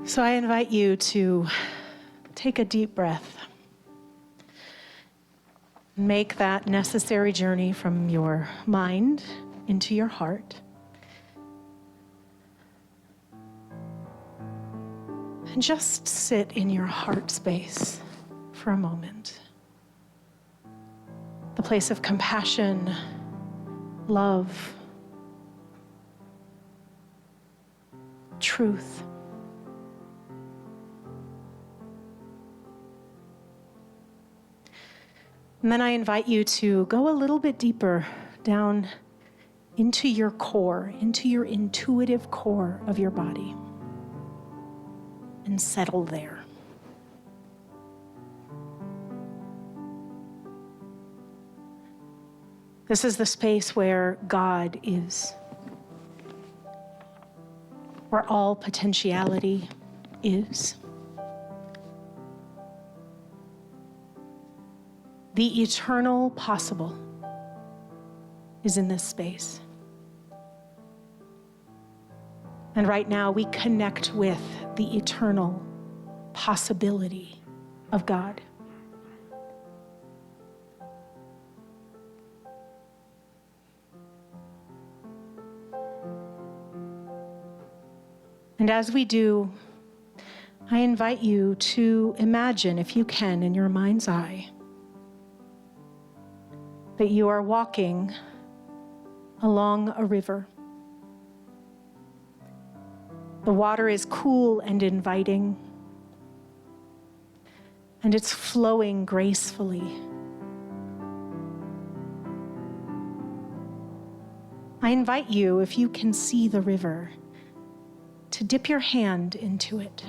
So I invite you to take a deep breath. Make that necessary journey from your mind into your heart. And just sit in your heart space for a moment. The place of compassion, love, truth. And then I invite you to go a little bit deeper down into your core, into your intuitive core of your body, and settle there. This is the space where God is, where all potentiality is. The eternal possible is in this space. And right now we connect with the eternal possibility of God. And as we do, I invite you to imagine, if you can, in your mind's eye, that you are walking along a river. The water is cool and inviting, and it's flowing gracefully. I invite you, if you can see the river, to dip your hand into it.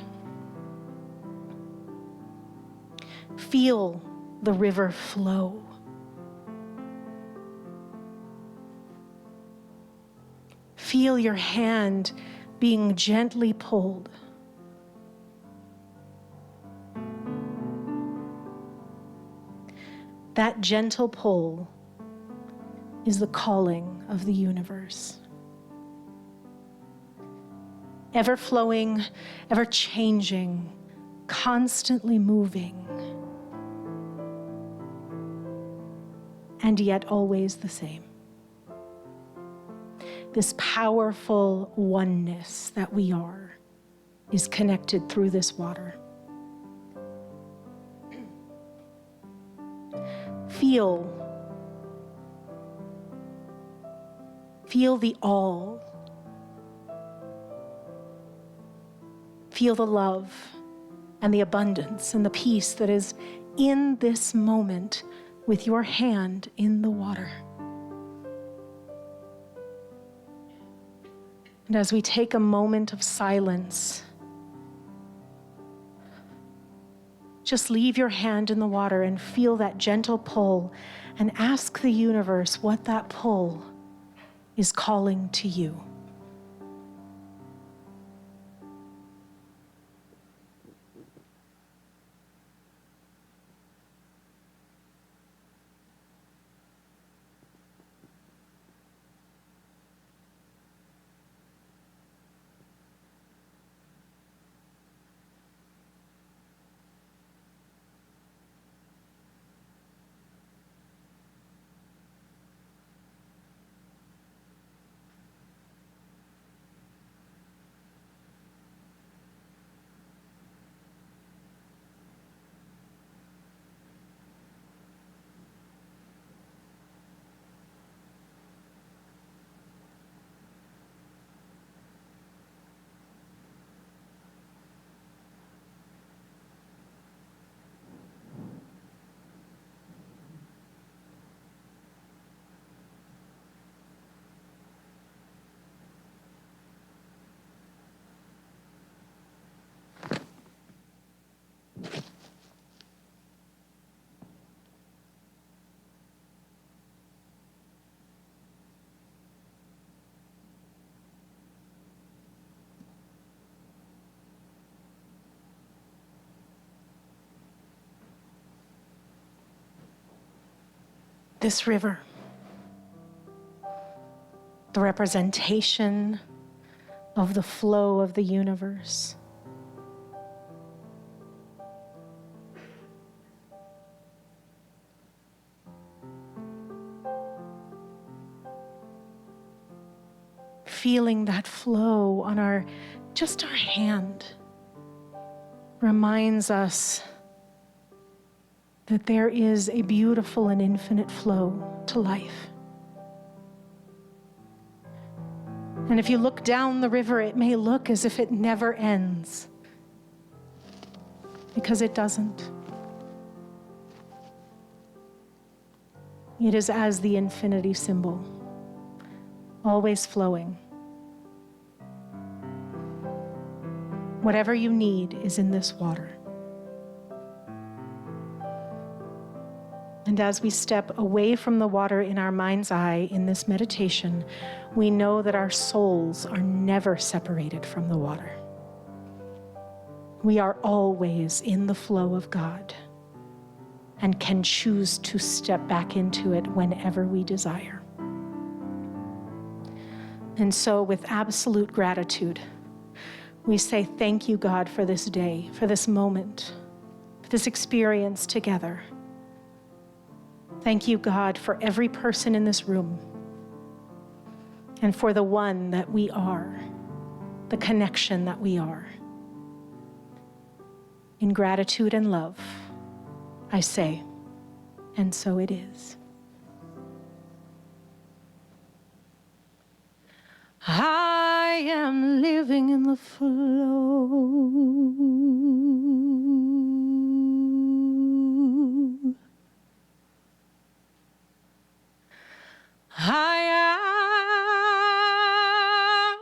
Feel the river flow. Feel your hand being gently pulled. That gentle pull is the calling of the universe. Ever flowing, ever changing, constantly moving, and yet always the same. This powerful oneness that we are is connected through this water. Feel the all. Feel the love and the abundance and the peace that is in this moment with your hand in the water. And as we take a moment of silence, just leave your hand in the water and feel that gentle pull and ask the universe what that pull is calling to you. This river, the representation of the flow of the universe, feeling that flow on just our hand reminds us that there is a beautiful and infinite flow to life. And if you look down the river, it may look as if it never ends, because it doesn't. It is as the infinity symbol, always flowing. Whatever you need is in this water. And as we step away from the water in our mind's eye in this meditation, we know that our souls are never separated from the water. We are always in the flow of God and can choose to step back into it whenever we desire. And so with absolute gratitude, we say thank you, God, for this day, for this moment, for this experience together. Thank you, God, for every person in this room and for the one that we are, the connection that we are. In gratitude and love, I say, and so it is. I am living in the flow. I am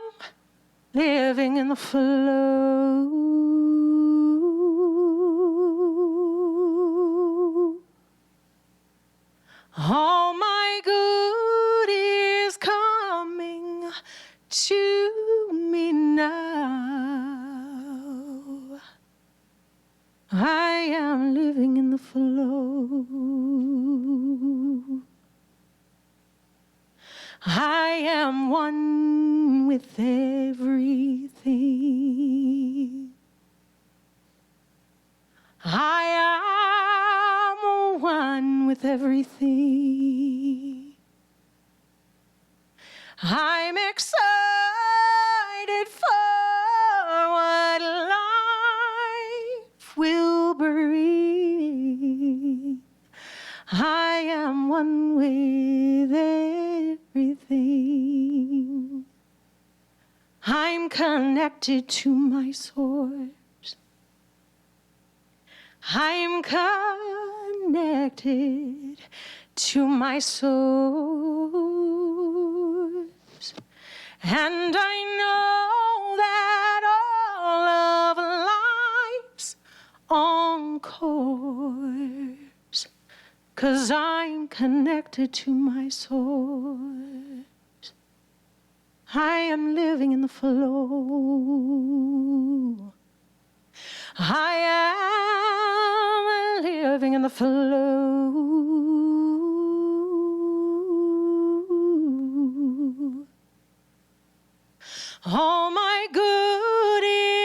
living in the flow. All my good is coming to me now. I am living in the flow. I am one with everything. I am one with everything. I'm excited for what life will bring. I am one with everything. I'm connected to my source. I'm connected to my source. And I know that all of life's on course, 'cause I'm connected to my source. I am living in the flow. I am living in the flow. All my good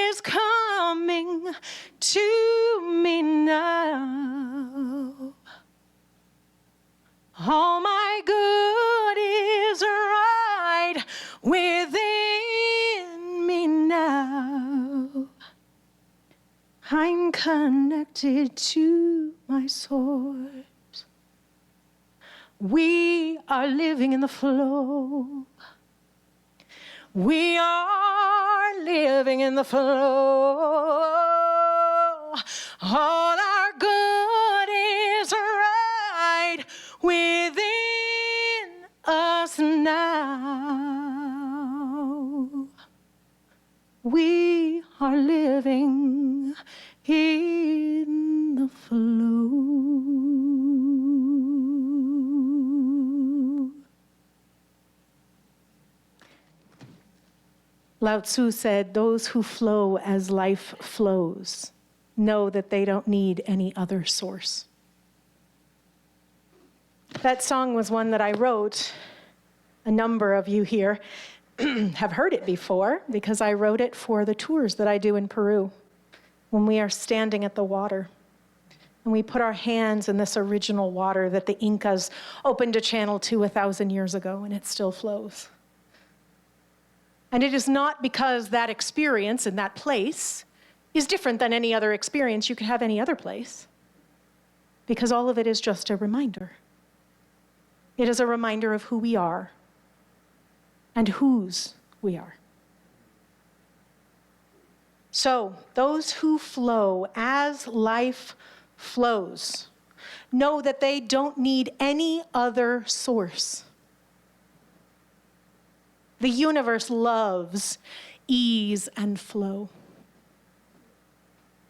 is coming to me now. All my good is right within me now. I'm connected to my source. We are living in the flow. We are living in the flow. All our good is right within us now. We are living in the flow. Lao Tzu said, those who flow as life flows know that they don't need any other source. That song was one that I wrote. A number of you here have heard it before because I wrote it for the tours that I do in Peru when we are standing at the water. And we put our hands in this original water that the Incas opened a channel to 1,000 years ago, and it still flows. And it is not because that experience in that place is different than any other experience you could have any other place, because all of it is just a reminder. It is a reminder of who we are and whose we are. So, those who flow as life flows know that they don't need any other source. The universe loves ease and flow.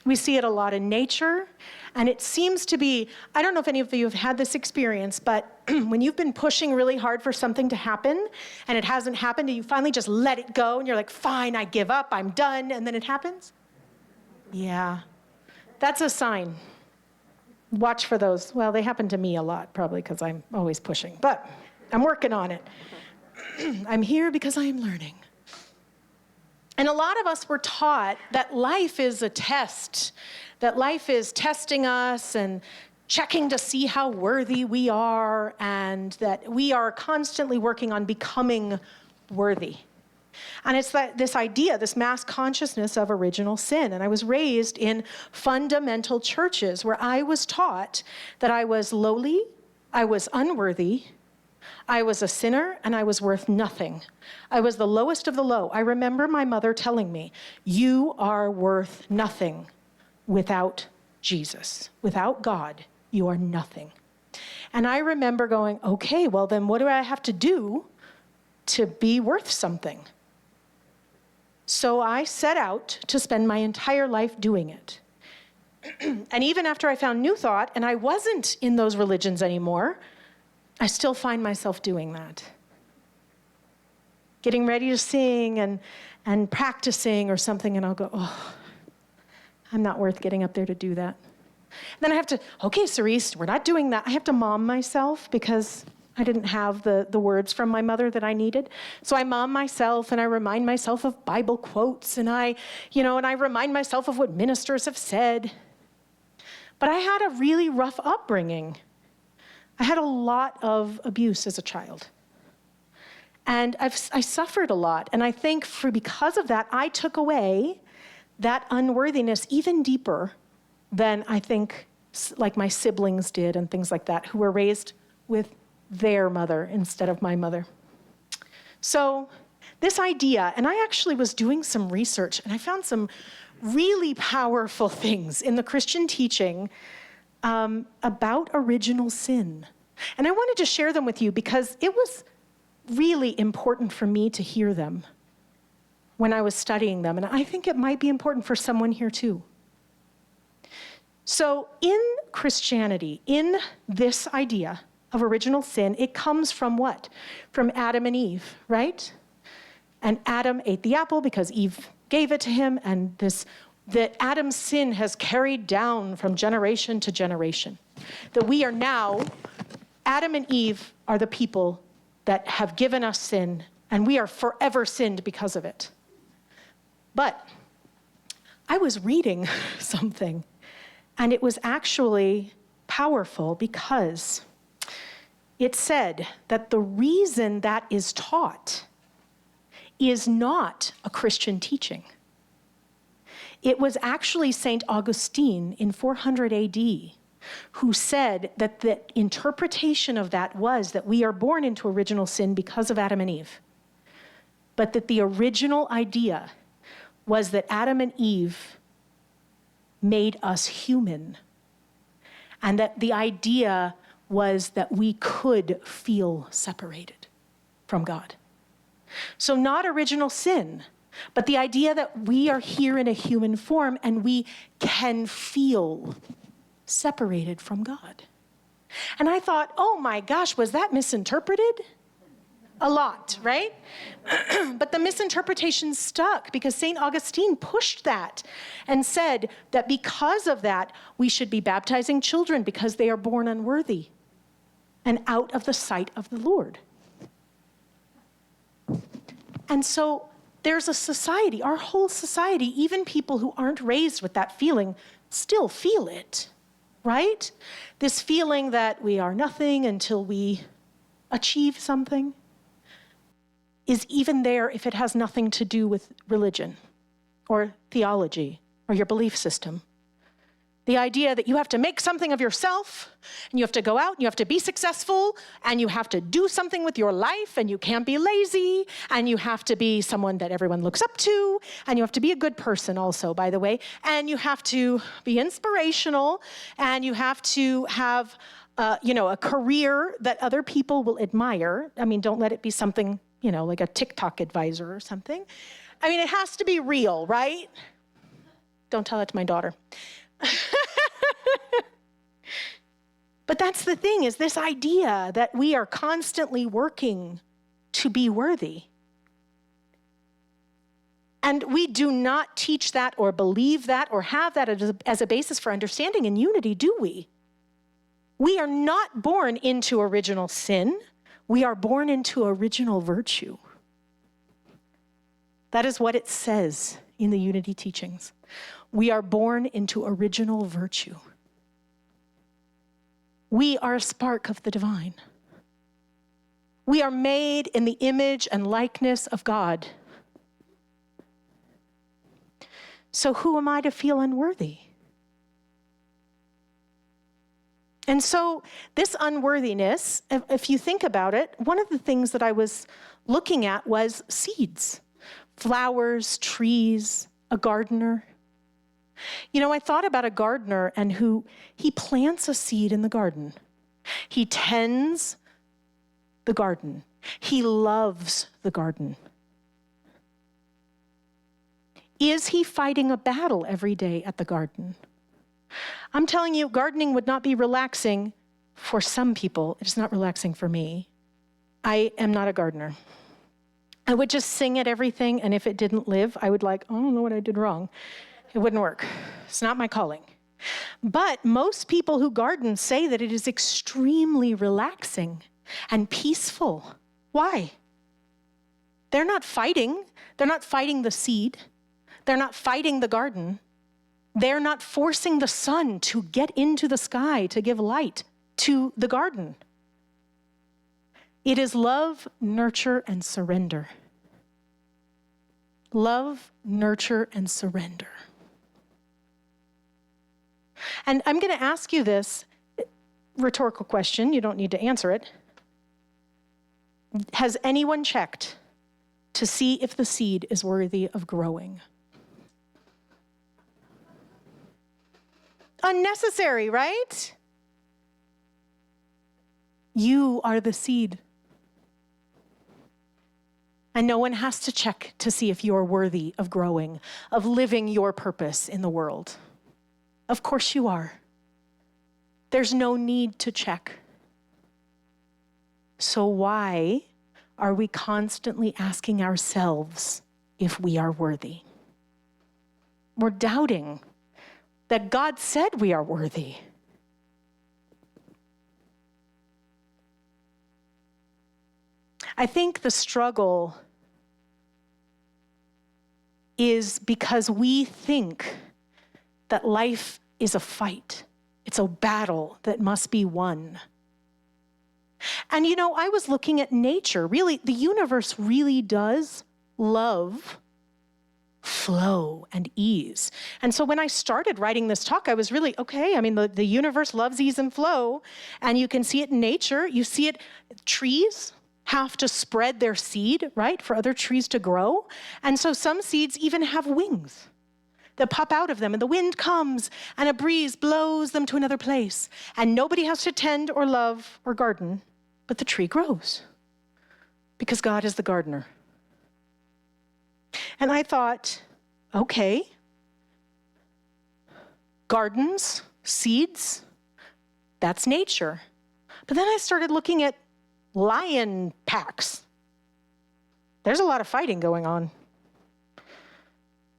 We see it a lot in nature, and it seems to be, I don't know if any of you have had this experience, but when you've been pushing really hard for something to happen, and it hasn't happened, and you finally just let it go, and you're like, fine, I give up, I'm done, and then it happens? Yeah, that's a sign. Watch for those. Well, they happen to me a lot, probably because I'm always pushing, but I'm working on it. I'm here because I am learning. And a lot of us were taught that life is a test, that life is testing us and checking to see how worthy we are, and that we are constantly working on becoming worthy. And it's this idea, this mass consciousness of original sin. And I was raised in fundamental churches where I was taught that I was lowly, I was unworthy, I was a sinner, and I was worth nothing. I was the lowest of the low. I remember my mother telling me, you are worth nothing without Jesus. Without God, you are nothing. And I remember going, okay, well then what do I have to do to be worth something? So I set out to spend my entire life doing it. And even after I found New Thought, and I wasn't in those religions anymore, I still find myself doing that. Getting ready to sing and practicing or something, and I'll go, oh, I'm not worth getting up there to do that. And then I have to, okay, Cerise, we're not doing that. I have to mom myself because I didn't have the words from my mother that I needed. So I mom myself, and I remind myself of Bible quotes, and I remind myself of what ministers have said. But I had a really rough upbringing. I had a lot of abuse as a child. And I suffered a lot. And I think because of that, I took away that unworthiness even deeper than I think like my siblings did and things like that, who were raised with their mother instead of my mother. So this idea, and I actually was doing some research, and I found some really powerful things in the Christian teaching about original sin. And I wanted to share them with you because it was really important for me to hear them when I was studying them. And I think it might be important for someone here too. So in Christianity, in this idea of original sin, it comes from what? From Adam and Eve, right? And Adam ate the apple because Eve gave it to him, and that Adam's sin has carried down from generation to generation. That we are now, Adam and Eve are the people that have given us sin, and we are forever sinned because of it. But I was reading something, and it was actually powerful because it said that the reason that is taught is not a Christian teaching. It was actually St. Augustine in 400 AD who said that the interpretation of that was that we are born into original sin because of Adam and Eve. But that the original idea was that Adam and Eve made us human. And that the idea was that we could feel separated from God. So not original sin, but the idea that we are here in a human form and we can feel separated from God. And I thought, oh my gosh, was that misinterpreted? A lot, right? But the misinterpretation stuck because St. Augustine pushed that and said that because of that, we should be baptizing children because they are born unworthy and out of the sight of the Lord. And so there's a society, our whole society, even people who aren't raised with that feeling, still feel it, right? This feeling that we are nothing until we achieve something. is even there if it has nothing to do with religion or theology or your belief system. The idea that you have to make something of yourself, and you have to go out, and you have to be successful, and you have to do something with your life, and you can't be lazy, and you have to be someone that everyone looks up to, and you have to be a good person also, by the way, and you have to be inspirational, and you have to have a career that other people will admire. I mean, don't let it be something, like a TikTok advisor or something. I mean, it has to be real, right? Don't tell that to my daughter. But that's the thing, is this idea that we are constantly working to be worthy. And we do not teach that or believe that or have that as a basis for understanding in unity, do we? We are not born into original sin. We are born into original virtue. That is what it says in the unity teachings. We are born into original virtue. We are a spark of the divine. We are made in the image and likeness of God. So who am I to feel unworthy? And so this unworthiness, if you think about it, one of the things that I was looking at was seeds, flowers, trees, a gardener. I thought about a gardener and he plants a seed in the garden. He tends the garden. He loves the garden. Is he fighting a battle every day at the garden? I'm telling you, gardening would not be relaxing for some people. It's not relaxing for me. I am not a gardener. I would just sing at everything, and if it didn't live, I would I don't know what I did wrong. It wouldn't work. It's not my calling. But most people who garden say that it is extremely relaxing and peaceful. Why? They're not fighting. They're not fighting the seed. They're not fighting the garden. They're not forcing the sun to get into the sky to give light to the garden. It is love, nurture, and surrender. Love, nurture, and surrender. And I'm going to ask you this rhetorical question. You don't need to answer it. Has anyone checked to see if the seed is worthy of growing? Unnecessary, right? You are the seed. And no one has to check to see if you're worthy of growing, of living your purpose in the world. Of course you are. There's no need to check. So why are we constantly asking ourselves if we are worthy? We're doubting that God said we are worthy. I think the struggle is because we think that life is a fight. It's a battle that must be won. And I was looking at nature. Really, the universe really does love flow and ease. And so when I started writing this talk, I was really, the universe loves ease and flow. And you can see it in nature. You see it, trees have to spread their seed, right, for other trees to grow. And so some seeds even have wings that pop out of them, and the wind comes and a breeze blows them to another place. And nobody has to tend or love or garden, but the tree grows because God is the gardener. And I thought, okay, gardens, seeds, that's nature. But then I started looking at lion packs. There's a lot of fighting going on.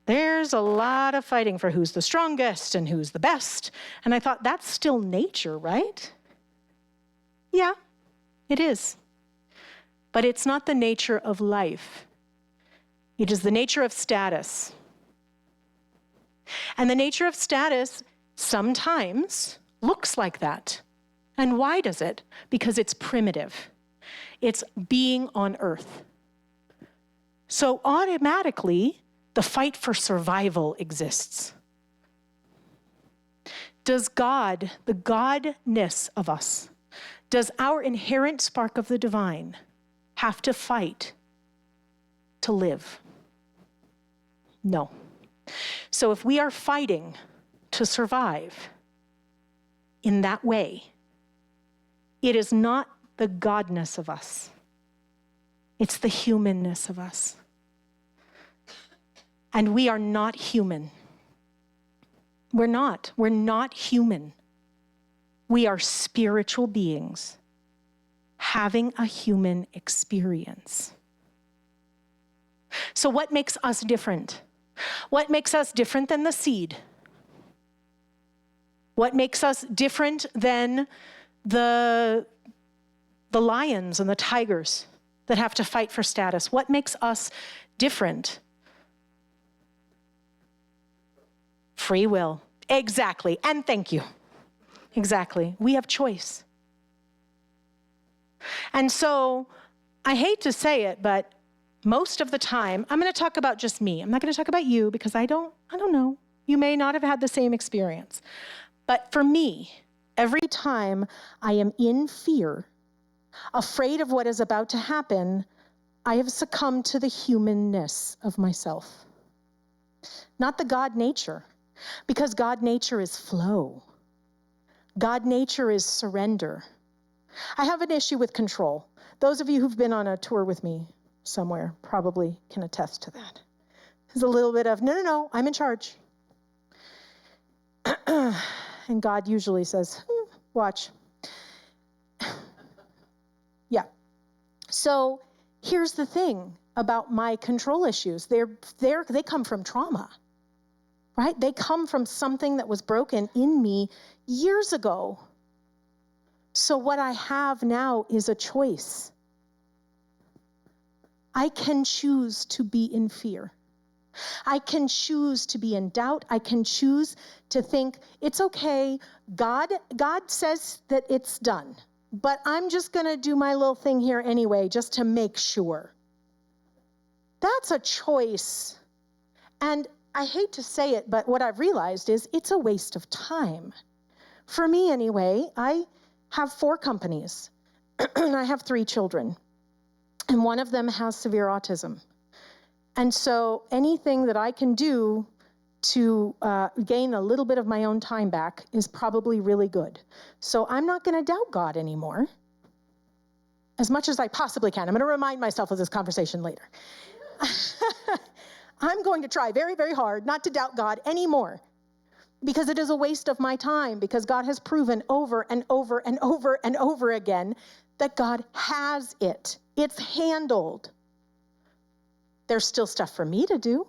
There's a lot of fighting for who's the strongest and who's the best. And I thought, that's still nature, right? Yeah, it is. But it's not the nature of life. It is the nature of status. And the nature of status sometimes looks like that. And why does it? Because it's primitive. It's being on earth. So automatically, the fight for survival exists. Does God, the godness of us, does our inherent spark of the divine have to fight to live? No. So if we are fighting to survive in that way, it is not the godness of us. It's the humanness of us. And we are not human. We're not human. We are spiritual beings having a human experience. So what makes us different? What makes us different than the seed? What makes us different than the lions and the tigers that have to fight for status? What makes us different? Free will. Exactly. And thank you. Exactly. We have choice. And so I hate to say it, but most of the time, I'm going to talk about just me. I'm not going to talk about you because I don't know. You may not have had the same experience. But for me, every time I am in fear, afraid of what is about to happen, I have succumbed to the humanness of myself. Not the God nature, because God nature is flow. God nature is surrender. I have an issue with control. Those of you who've been on a tour with me somewhere probably can attest to that. There's a little bit of, no, I'm in charge. And God usually says, watch. Yeah. So here's the thing about my control issues. They come from trauma, right? They come from something that was broken in me years ago. So what I have now is a choice. I can choose to be in fear. I can choose to be in doubt. I can choose to think, it's okay. God says that it's done, but I'm just going to do my little thing here anyway, just to make sure. That's a choice. And I hate to say it, but what I've realized is it's a waste of time. For me anyway, I have 4 companies and I have 3 children. And one of them has severe autism. And so anything that I can do to gain a little bit of my own time back is probably really good. So I'm not going to doubt God anymore, as much as I possibly can. I'm going to remind myself of this conversation later. I'm going to try very, very hard not to doubt God anymore, because it is a waste of my time, because God has proven over and over and over and over again that God has it. It's handled. There's still stuff for me to do,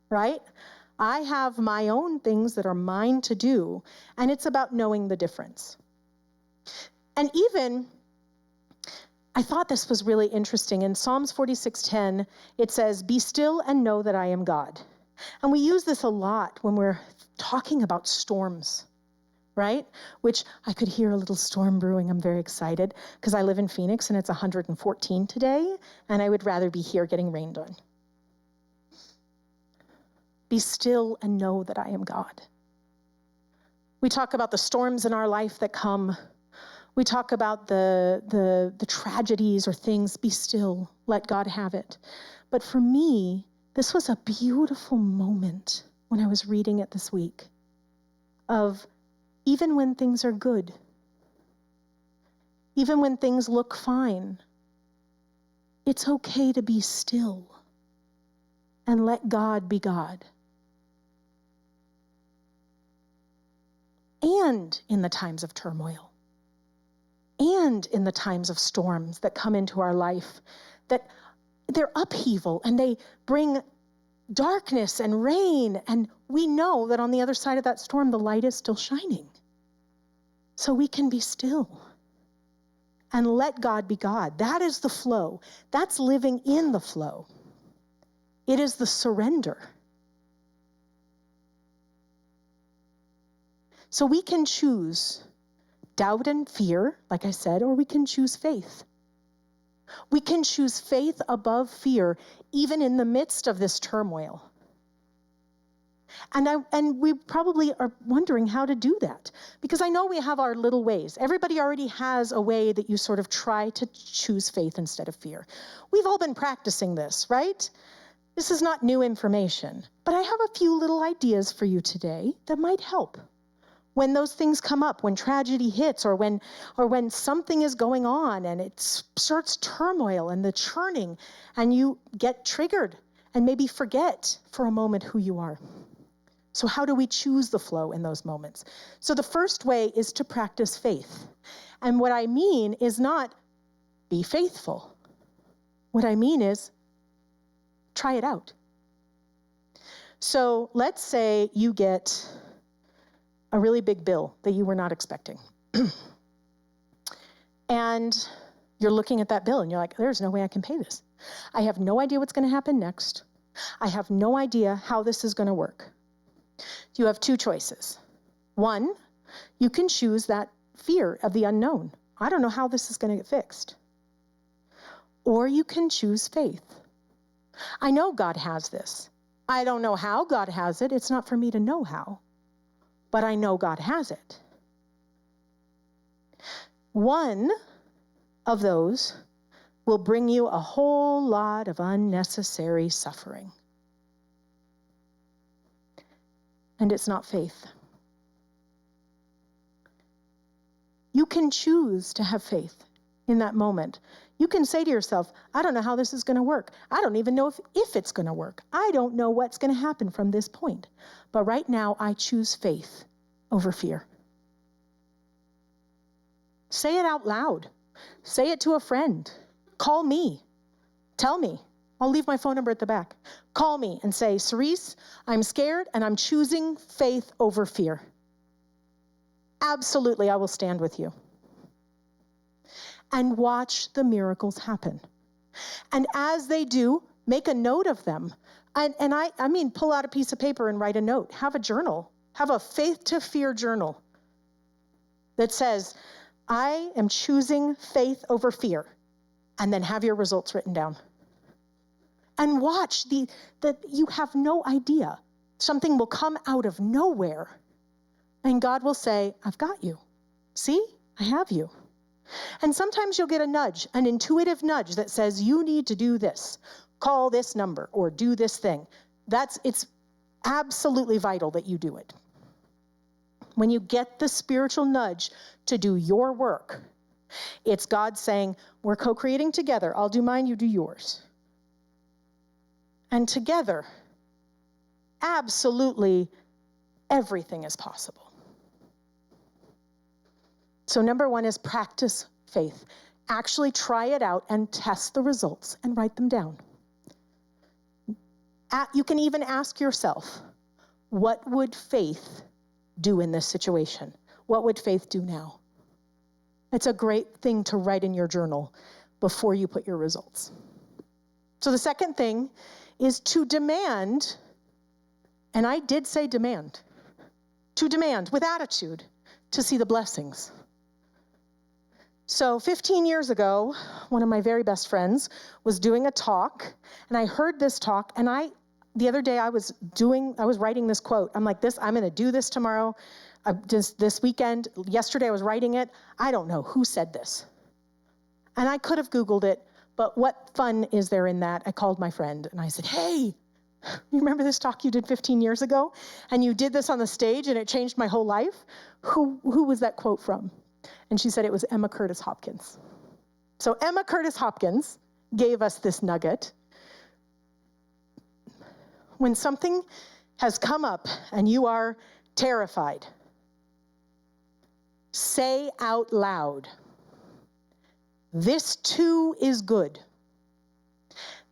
right? I have my own things that are mine to do, and it's about knowing the difference. And even, I thought this was really interesting. In Psalms 46:10, it says, "Be still and know that I am God." And we use this a lot when we're talking about storms, right? Which I could hear a little storm brewing. I'm very excited because I live in Phoenix and it's 114 today, and I would rather be here getting rained on. Be still and know that I am God. We talk about the storms in our life that come. We talk about the tragedies or things. Be still, let God have it. But for me, this was a beautiful moment when I was reading it this week of, even when things are good, even when things look fine, it's okay to be still and let God be God. And in the times of turmoil, and in the times of storms that come into our life, that they're upheaval and they bring darkness and rain, and we know that on the other side of that storm, the light is still shining. So we can be still and let God be God. That is the flow. That's living in the flow. It is the surrender. So we can choose doubt and fear, like I said, or we can choose faith. We can choose faith above fear, even in the midst of this turmoil. And we probably are wondering how to do that, because I know we have our little ways. Everybody already has a way that you sort of try to choose faith instead of fear. We've all been practicing this, right? This is not new information, but I have a few little ideas for you today that might help. When those things come up, when tragedy hits, or when something is going on and it starts turmoil and the churning, and you get triggered and maybe forget for a moment who you are. So how do we choose the flow in those moments? So the first way is to practice faith. And what I mean is not be faithful. What I mean is try it out. So let's say you get a really big bill that you were not expecting. And you're looking at that bill and you're like, there's no way I can pay this. I have no idea what's going to happen next. I have no idea how this is going to work. You have two choices. One, you can choose that fear of the unknown. I don't know how this is going to get fixed. Or you can choose faith. I know God has this. I don't know how God has it. It's not for me to know how. But I know God has it. One of those will bring you a whole lot of unnecessary suffering. And it's not faith. You can choose to have faith in that moment. You can say to yourself, I don't know how this is going to work. I don't even know if it's going to work. I don't know what's going to happen from this point. But right now, I choose faith over fear. Say it out loud. Say it to a friend. Call me. Tell me. I'll leave my phone number at the back. Call me and say, Cerise, I'm scared and I'm choosing faith over fear. Absolutely, I will stand with you. And watch the miracles happen. And as they do, make a note of them. And I mean, pull out a piece of paper and write a note. Have a journal. Have a faith to fear journal that says, I am choosing faith over fear. And then have your results written down. And watch that you have no idea. Something will come out of nowhere. And God will say, I've got you. See, I have you. And sometimes you'll get a nudge, an intuitive nudge that says, you need to do this, call this number, or do this thing. It's absolutely vital that you do it. When you get the spiritual nudge to do your work, it's God saying, we're co-creating together. I'll do mine, you do yours. And together, absolutely everything is possible. So number one is practice faith. Actually try it out and test the results and write them down. You can even ask yourself, what would faith do in this situation? What would faith do now? It's a great thing to write in your journal before you put your results. So the second thing is to demand, and I did say demand, to demand with attitude to see the blessings. So 15 years ago, one of my very best friends was doing a talk, and I heard this talk, and the other day I was writing this quote. I'm like, I'm going to do this tomorrow, this weekend. Yesterday I was writing it. I don't know who said this. And I could have Googled it, but what fun is there in that? I called my friend, and I said, hey, you remember this talk you did 15 years ago? And you did this on the stage, and it changed my whole life? Who was that quote from? And she said it was Emma Curtis Hopkins. So Emma Curtis Hopkins gave us this nugget. When something has come up and you are terrified, say out loud, this too is good.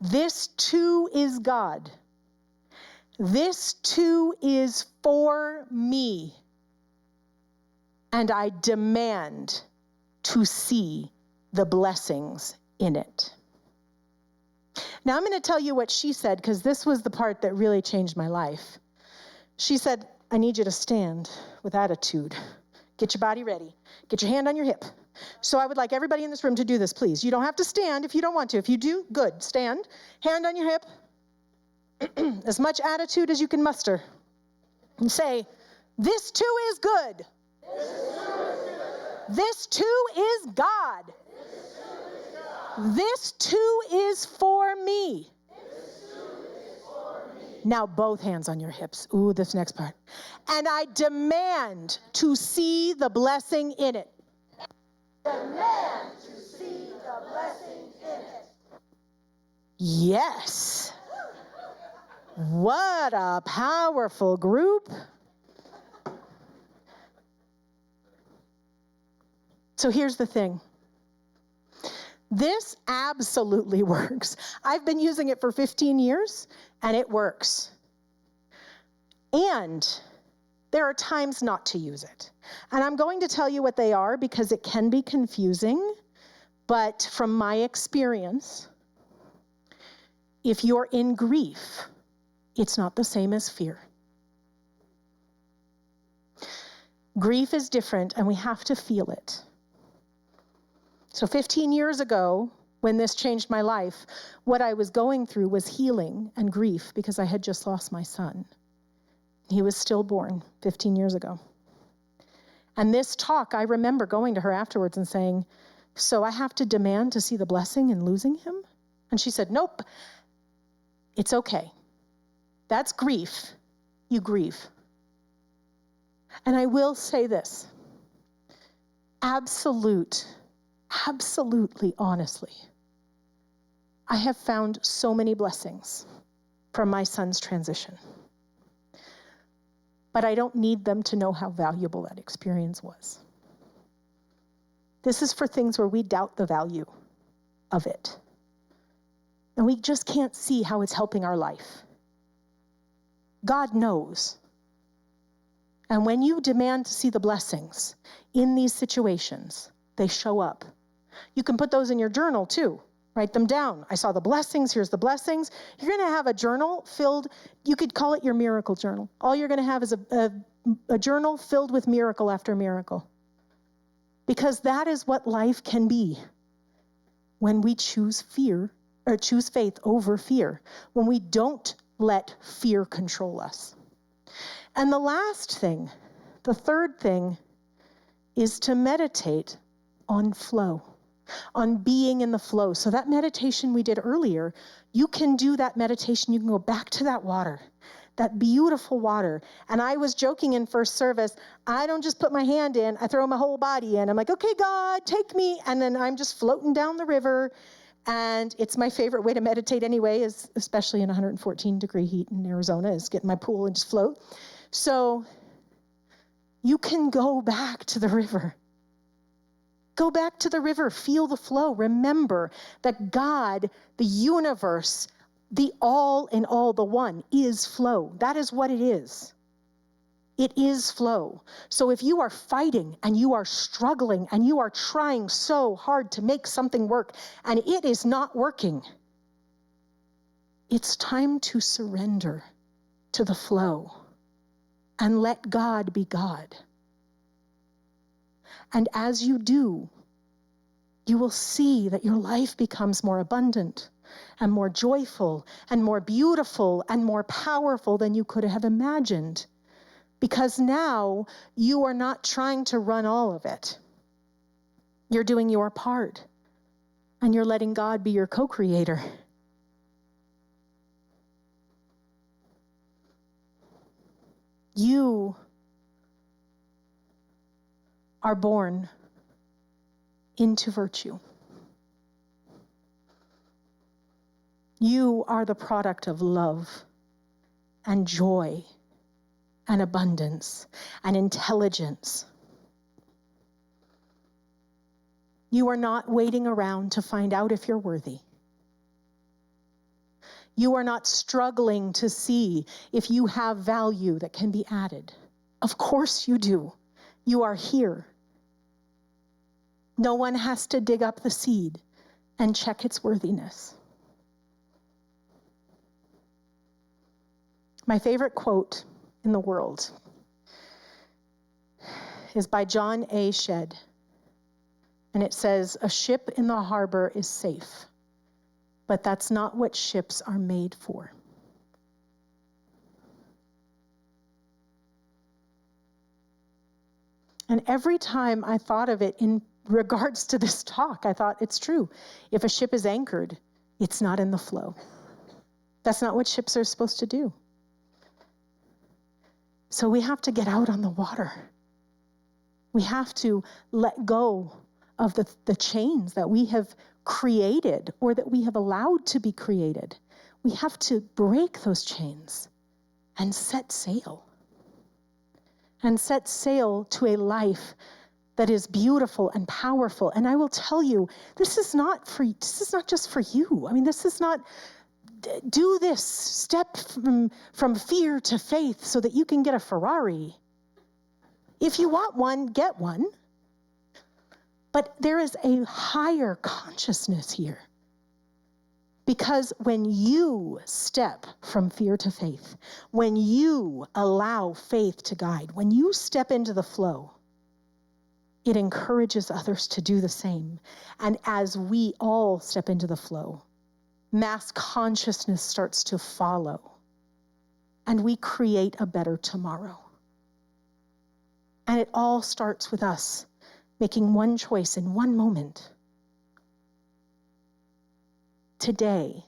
This too is God. This too is for me. And I demand to see the blessings in it. Now I'm going to tell you what she said, because this was the part that really changed my life. She said, I need you to stand with attitude. Get your body ready. Get your hand on your hip. So I would like everybody in this room to do this, please. You don't have to stand if you don't want to. If you do, good. Stand. Hand on your hip. As much attitude as you can muster. And say, this too is good. This too is God. This too is for me. Now both hands on your hips. Ooh, this next part. And I demand to see the blessing in it. Demand to see the blessing in it. Yes. What a powerful group. So here's the thing. This absolutely works. I've been using it for 15 years, and it works. And there are times not to use it. And I'm going to tell you what they are because it can be confusing, but from my experience, if you're in grief, it's not the same as fear. Grief is different, and we have to feel it. So 15 years ago, when this changed my life, what I was going through was healing and grief because I had just lost my son. He was stillborn 15 years ago. And this talk, I remember going to her afterwards and saying, so I have to demand to see the blessing in losing him? And she said, nope, it's okay. That's grief. You grieve. And I will say this, absolutely, honestly, I have found so many blessings from my son's transition. But I don't need them to know how valuable that experience was. This is for things where we doubt the value of it. And we just can't see how it's helping our life. God knows. And when you demand to see the blessings in these situations, they show up. You can put those in your journal too. Write them down. I saw the blessings. Here's the blessings. You're going to have a journal filled, you could call it your miracle journal. All you're going to have is a journal filled with miracle after miracle. Because that is what life can be when we choose fear, or choose faith over fear. When we don't let fear control us. And the last thing, the third thing, is to meditate on flow. On being in the flow. So that meditation we did earlier, you can do that meditation. You can go back to that water, that beautiful water. And I was joking in first service, I don't just put my hand in, I throw my whole body in. I'm like, okay, God, take me. And then I'm just floating down the river. And it's my favorite way to meditate anyway, is especially in 114 degree heat in Arizona, is get in my pool and just float. So you can go back to the river. Go back to the river, feel the flow. Remember that God, the universe, the all in all, the one, is flow. That is what it is. It is flow. So if you are fighting and you are struggling and you are trying so hard to make something work and it is not working, it's time to surrender to the flow and let God be God. And as you do, you will see that your life becomes more abundant and more joyful and more beautiful and more powerful than you could have imagined. Because now you are not trying to run all of it. You're doing your part and you're letting God be your co-creator. You are born into virtue. You are the product of love and joy and abundance and intelligence. You are not waiting around to find out if you're worthy. You are not struggling to see if you have value that can be added. Of course you do. You are here. No one has to dig up the seed and check its worthiness. My favorite quote in the world is by John A. Shedd. And it says, a ship in the harbor is safe, but that's not what ships are made for. And every time I thought of it in regards to this talk, I thought, it's true. If a ship is anchored, it's not in the flow. That's not what ships are supposed to do. So we have to get out on the water. We have to let go of the chains that we have created or that we have allowed to be created. We have to break those chains and set sail. And set sail to a life that is beautiful and powerful. And I will tell you, this is not just for you. I mean, this is not do this step from fear to faith so that you can get a Ferrari. If you want one, get one. But there is a higher consciousness here. Because when you step from fear to faith, when you allow faith to guide, when you step into the flow, it encourages others to do the same. And as we all step into the flow, mass consciousness starts to follow. And we create a better tomorrow. And it all starts with us making one choice in one moment. Today,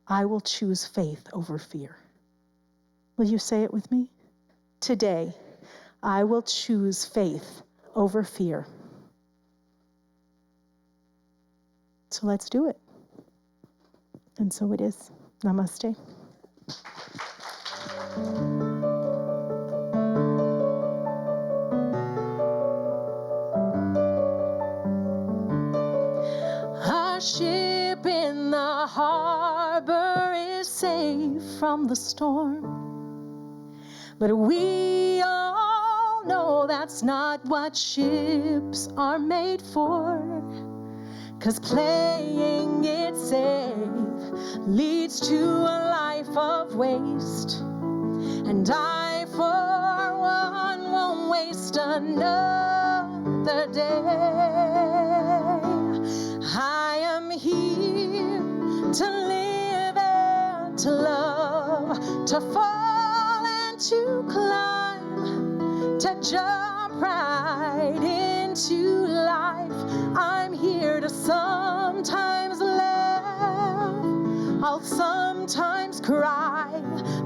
I will choose faith over fear. Will you say it with me? Today, I will choose faith over fear. So let's do it. And so it is. Namaste. Our ship in the harbor is safe from the storm. But we all know that's not what ships are made for. 'Cause playing it safe leads to a life of waste. And I, for one, won't waste another day. I am here to live and to love, to fall and to climb, to jump right into life. I'm here to sometimes laugh, I'll sometimes cry,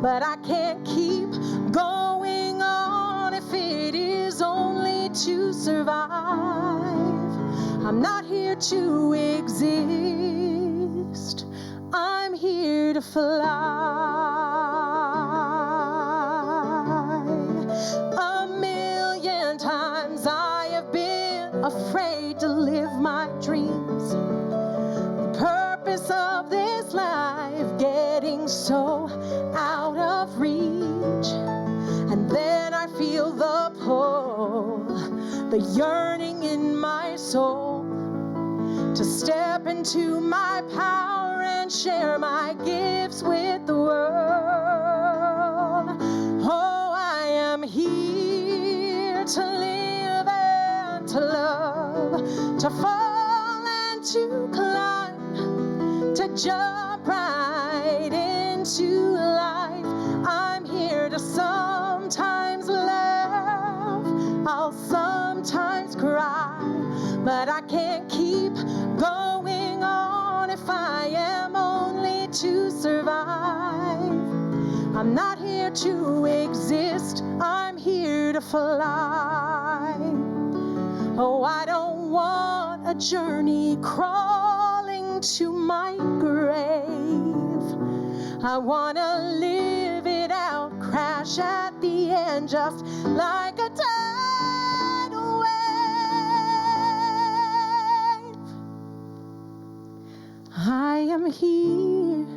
but I can't keep going on if it is only to survive. I'm not here to exist, I'm here to fly. A million times I have been afraid to live my dreams. The purpose of this life getting so out of reach. And then I feel the pull, the yearning in my soul to step into my power and share my gifts with the world. Oh, I am here to live and to love, to fall and to climb, to jump right into life. I'm here to sometimes laugh, I'll sometimes cry, but I can't keep going on if I am only to survive. I'm not here to exist, I'm here to fly. Oh, I don't want a journey crawling to my grave. I want to live it out, crash at the end just like a tidal wave. I am here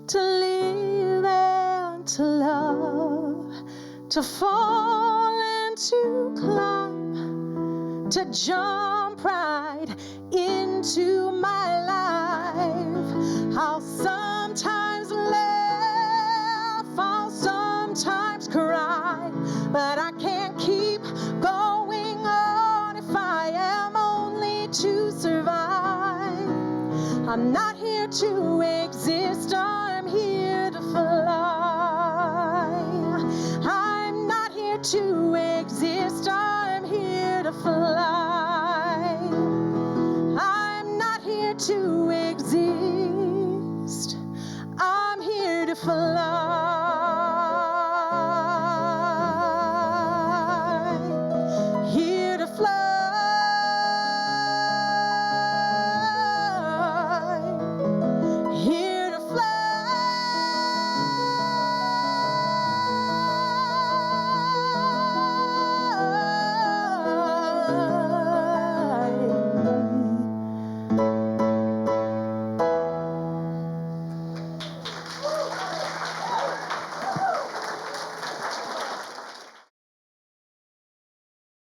to live and to love, to fall and to climb, to jump right into my life. I'll sometimes laugh, I'll sometimes cry, but I can't keep going on if I am only I'm not here to exist on